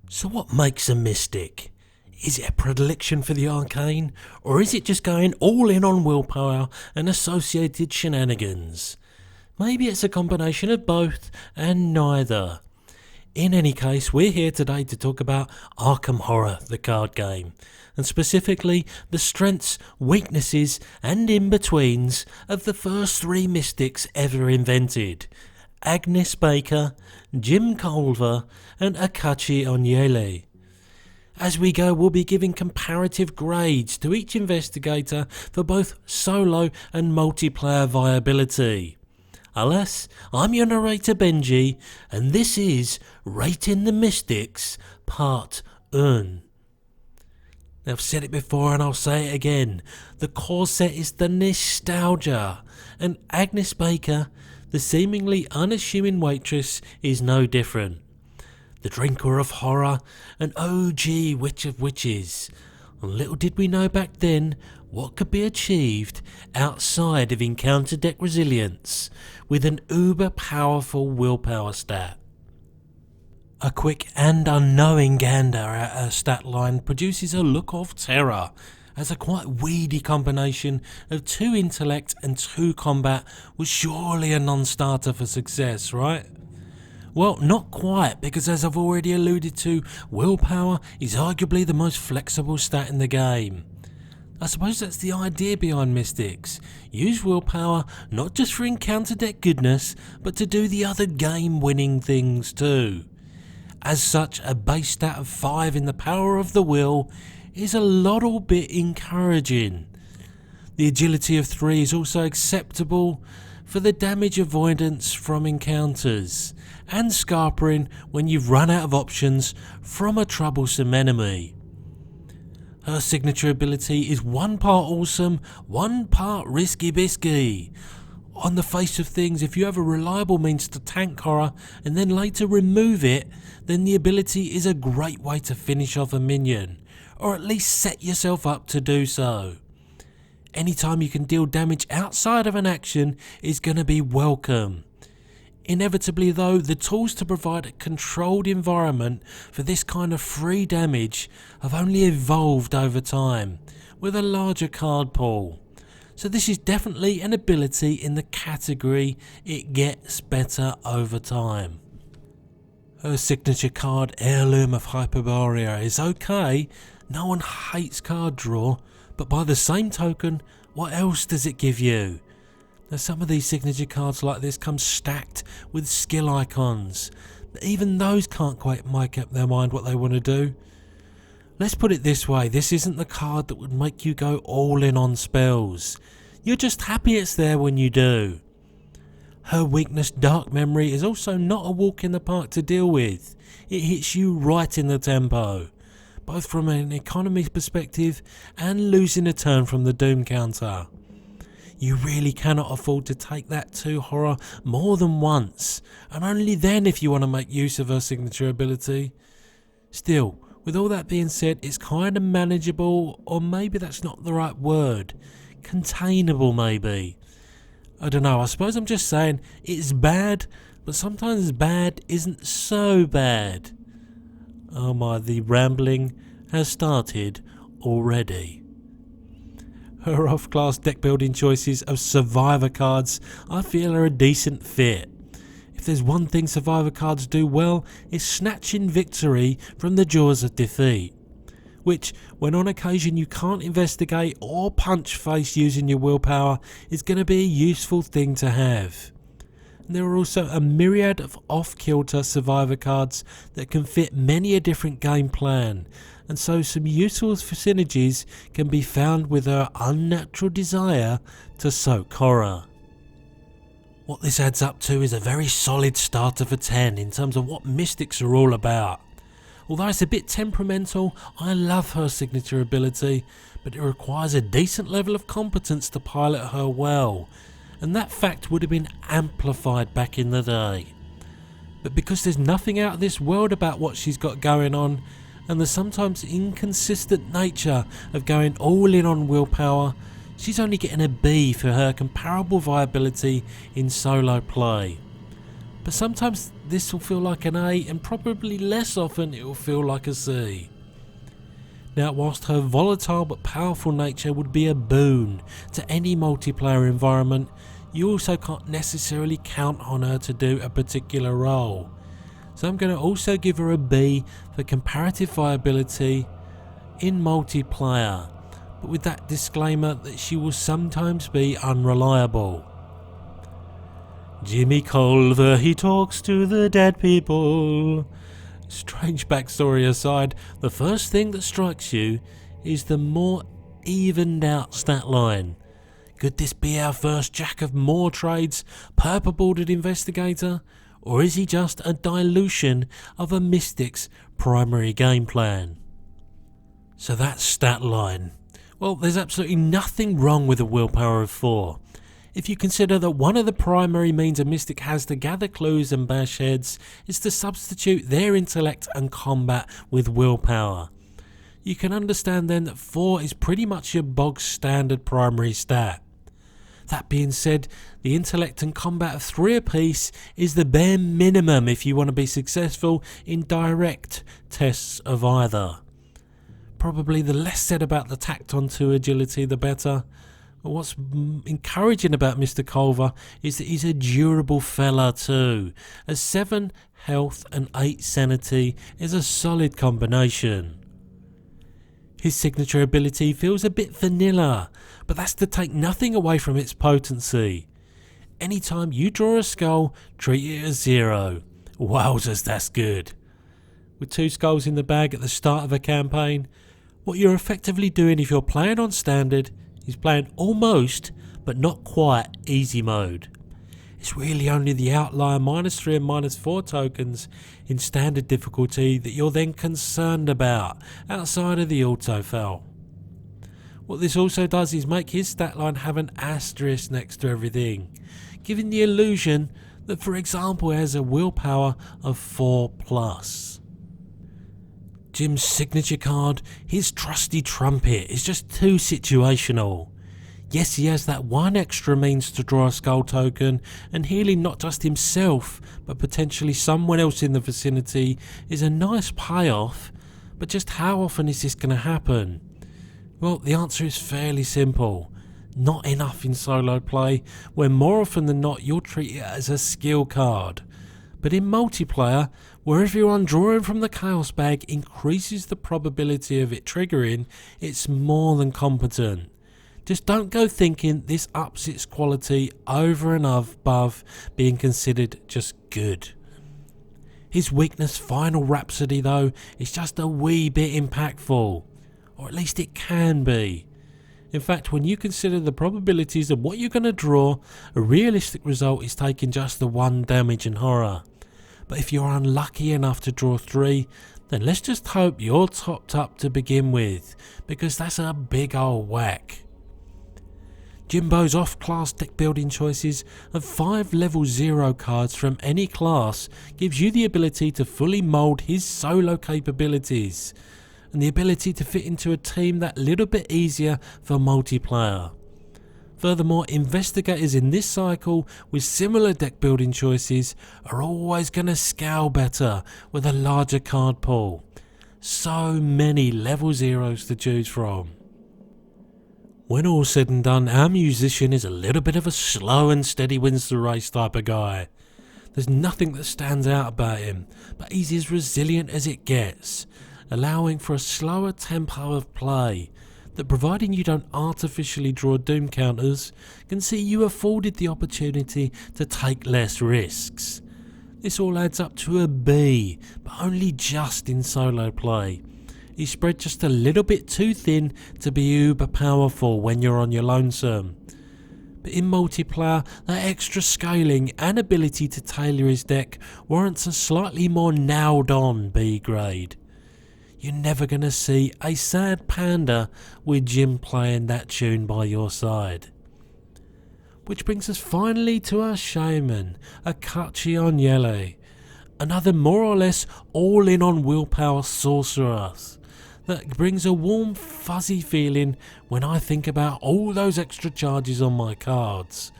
So what makes a mystic? Is it a predilection for the arcane, or is it just going all in on willpower and associated shenanigans? Maybe it's a combination of both and neither. In any case, we're here today to talk about Arkham Horror, the card game, and specifically the strengths, weaknesses and in-betweens of the first three mystics ever invented: Agnes Baker, Jim Culver and Akachi Onyele. As we go, we'll be giving comparative grades to each investigator for both solo and multiplayer viability. Alas, I'm your narrator Benji, and this is Rating the Mystics Part 1. Now, I've said it before and I'll say it again. The core set is the nostalgia, and Agnes Baker, the seemingly unassuming waitress, is no different. The drinker of horror, an OG witch of witches. And little did we know back then what could be achieved outside of encounter deck resilience with an uber powerful willpower stat. A quick and unknowing gander at her stat line produces a look of terror, as a quite weedy combination of 2 intellect and 2 combat was surely a non-starter for success, right? Well, not quite, because as I've already alluded to, willpower is arguably the most flexible stat in the game. I suppose that's the idea behind Mystics. Use willpower not just for encounter deck goodness, but to do the other game winning things too. As such, a base stat of 5 in the power of the will is a little bit encouraging. The agility of 3 is also acceptable for the damage avoidance from encounters, and scarpering when you've run out of options from a troublesome enemy. Her signature ability is 1 part awesome, 1 part risky bisky. On the face of things, if you have a reliable means to tank horror and then later remove it, then the ability is a great way to finish off a minion, or at least set yourself up to do so. Anytime you can deal damage outside of an action is going to be welcome. Inevitably though, the tools to provide a controlled environment for this kind of free damage have only evolved over time, with a larger card pool. So this is definitely an ability in the category it gets better over time. Her signature card, Heirloom of Hyperborea, is okay. No one hates card draw, but by the same token, what else does it give you? Now, some of these signature cards like this come stacked with skill icons, but even those can't quite make up their mind what they want to do. Let's put it this way, this isn't the card that would make you go all in on spells. You're just happy it's there when you do. Her weakness, Dark Memory, is also not a walk in the park to deal with. It hits you right in the tempo, both from an economy perspective and losing a turn from the Doom counter. You really cannot afford to take that to horror more than once, and only then if you want to make use of her signature ability. Still, with all that being said, it's kind of manageable, or maybe that's not the right word. Containable maybe. I don't know, I suppose I'm just saying it's bad, but sometimes bad isn't so bad. Oh my, the rambling has started already. Her off-class deck building choices of Survivor cards I feel are a decent fit. If there's one thing Survivor cards do well, it's snatching victory from the jaws of defeat, which, when on occasion you can't investigate or punch face using your willpower, is going to be a useful thing to have. And there are also a myriad of off-kilter Survivor cards that can fit many a different game plan, and so some useful synergies can be found with her unnatural desire to soak horror. What this adds up to is a very solid starter for 10 in terms of what Mystics are all about. Although it's a bit temperamental, I love her signature ability, but it requires a decent level of competence to pilot her well, and that fact would have been amplified back in the day. But because there's nothing out of this world about what she's got going on, and the sometimes inconsistent nature of going all in on willpower, she's only getting a B for her comparable viability in solo play. but sometimes this will feel like an A, and probably less often it will feel like a C. Now, whilst her volatile but powerful nature would be a boon to any multiplayer environment, you also can't necessarily count on her to do a particular role. So I'm going to also give her a B for comparative viability in multiplayer, but with that disclaimer that she will sometimes be unreliable. Jimmy Culver, he talks to the dead people. Strange backstory aside, the first thing that strikes you is the more evened out stat line. Could this be our first jack of more trades, purple-bordered investigator? Or is he just a dilution of a mystic's primary game plan? So that's stat line. Well, there's absolutely nothing wrong with a willpower of 4. If you consider that one of the primary means a mystic has to gather clues and bash heads is to substitute their intellect and combat with willpower. You can understand then that 4 is pretty much your bog standard primary stat. That being said, the intellect and combat of 3 apiece is the bare minimum if you want to be successful in direct tests of either. Probably the less said about the tacked onto agility the better. What's encouraging about Mr. Culver is that he's a durable fella too. A 7 health and 8 sanity is a solid combination. His signature ability feels a bit vanilla, but that's to take nothing away from its potency. Anytime you draw a skull, treat it as 0. Wowzers, that's good. With 2 skulls in the bag at the start of a campaign, what you're effectively doing if you're playing on standard is playing almost, but not quite, easy mode. It's really only the outlier -3 and -4 tokens in standard difficulty that you're then concerned about, outside of the autofill. What this also does is make his stat line have an asterisk next to everything, giving the illusion that, for example, he has a willpower of 4+. Jim's signature card, his trusty Trumpet, is just too situational. Yes, he has that one extra means to draw a skull token, and healing not just himself, but potentially someone else in the vicinity is a nice payoff, but just how often is this going to happen? Well, the answer is fairly simple. Not enough in solo play, where more often than not you'll treat it as a skill card. But in multiplayer, where everyone drawing from the chaos bag increases the probability of it triggering, it's more than competent. Just don't go thinking this ups its quality over and above being considered just good. His weakness Final Rhapsody though is just a wee bit impactful, or at least it can be. In fact, when you consider the probabilities of what you're going to draw, a realistic result is taking just the 1 damage in horror. But if you're unlucky enough to draw 3, then let's just hope you're topped up to begin with, because that's a big old whack. Jimbo's off-class deck building choices of 5 level 0 cards from any class gives you the ability to fully mould his solo capabilities, and the ability to fit into a team that little bit easier for multiplayer. Furthermore, investigators in this cycle with similar deck building choices are always going to scale better with a larger card pool. So many level 0s to choose from. When all's said and done, our musician is a little bit of a slow and steady wins the race type of guy. There's nothing that stands out about him, but he's as resilient as it gets, allowing for a slower tempo of play that, providing you don't artificially draw doom counters, can see you afforded the opportunity to take less risks. This all adds up to a B, but only just in solo play. He's spread just a little bit too thin to be uber powerful when you're on your lonesome. But in multiplayer, that extra scaling and ability to tailor his deck warrants a slightly more nailed on B grade. You're never going to see a sad panda with Jim playing that tune by your side. Which brings us finally to our Shaman, Akachi Onyele, another more or less all-in on willpower sorcerer that brings a warm fuzzy feeling when I think about all those extra charges on my cards.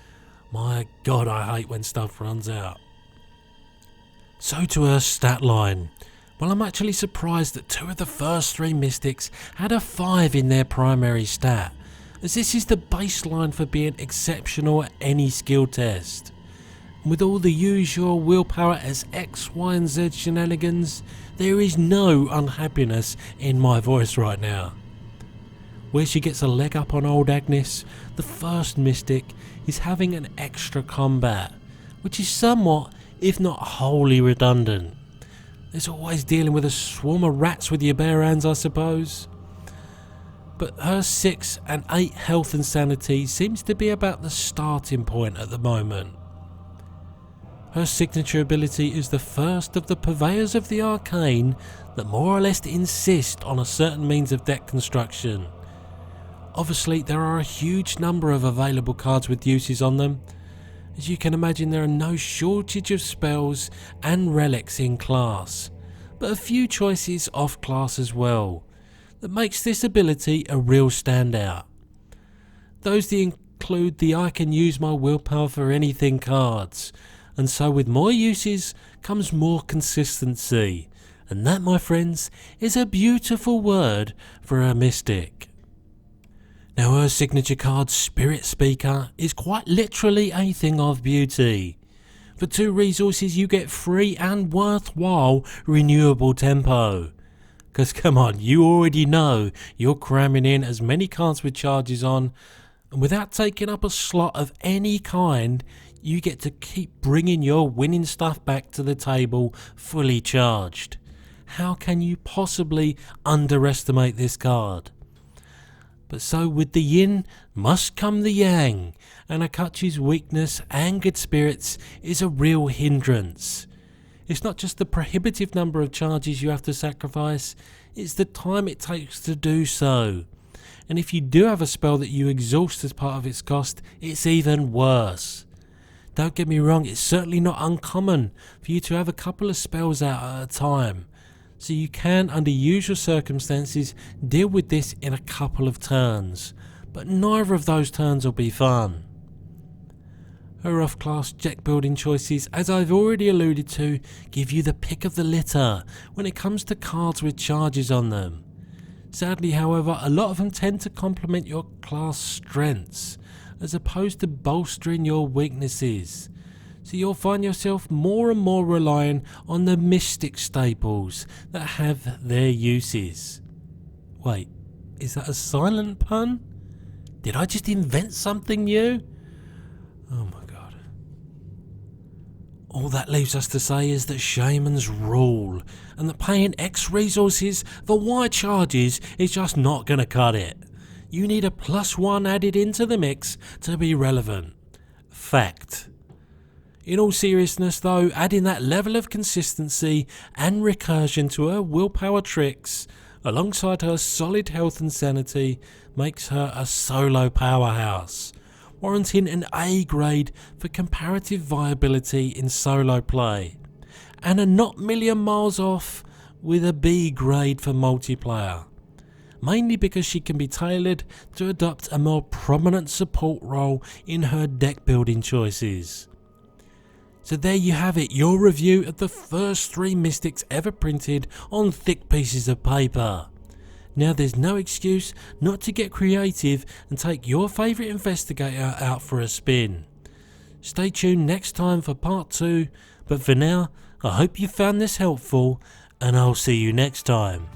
My god, I hate when stuff runs out. So to her stat line. Well, I'm actually surprised that 2 of the first 3 mystics had a 5 in their primary stat, as this is the baseline for being exceptional at any skill test. With all the usual willpower as X, Y and Z shenanigans, there is no unhappiness in my voice right now. Where she gets a leg up on old Agnes, the first mystic, is having an extra combat, which is somewhat, if not wholly redundant. There's always dealing with a swarm of rats with your bare hands, I suppose. But her 6 and 8 health and sanity seems to be about the starting point at the moment. Her signature ability is the first of the purveyors of the arcane that more or less insist on a certain means of deck construction. Obviously, there are a huge number of available cards with uses on them. As you can imagine, there are no shortage of spells and relics in class, but a few choices off class as well, that makes this ability a real standout. Those that include the I can use my willpower for anything cards, and so with more uses comes more consistency, and that, my friends, is a beautiful word for a mystic. Now her signature card, Spirit Speaker, is quite literally a thing of beauty. For 2 resources you get free and worthwhile renewable tempo. Cause come on, you already know you're cramming in as many cards with charges on, and without taking up a slot of any kind, you get to keep bringing your winning stuff back to the table fully charged. How can you possibly underestimate this card? But so with the yin must come the yang, and Akachi's weakness, angered spirits, is a real hindrance. It's not just the prohibitive number of charges you have to sacrifice, it's the time it takes to do so. And if you do have a spell that you exhaust as part of its cost, it's even worse. Don't get me wrong, it's certainly not uncommon for you to have a couple of spells out at a time, so you can, under usual circumstances, deal with this in a couple of turns, but neither of those turns will be fun. Her off-class deck building choices, as I've already alluded to, give you the pick of the litter when it comes to cards with charges on them. Sadly, however, a lot of them tend to complement your class strengths, as opposed to bolstering your weaknesses. So you'll find yourself more and more relying on the mystic staples that have their uses. Wait, is that a silent pun? Did I just invent something new? Oh my god. All that leaves us to say is that Shamans rule, and that paying X resources for Y charges is just not going to cut it. You need a +1 added into the mix to be relevant. Fact. In all seriousness though, adding that level of consistency and recursion to her willpower tricks, alongside her solid health and sanity, makes her a solo powerhouse, warranting an A grade for comparative viability in solo play, and a not million miles off with a B grade for multiplayer, mainly because she can be tailored to adopt a more prominent support role in her deck building choices. So there you have it, your review of the first 3 mystics ever printed on thick pieces of paper. Now there's no excuse not to get creative and take your favourite investigator out for a spin. Stay tuned next time for part 2, but for now, I hope you found this helpful, and I'll see you next time.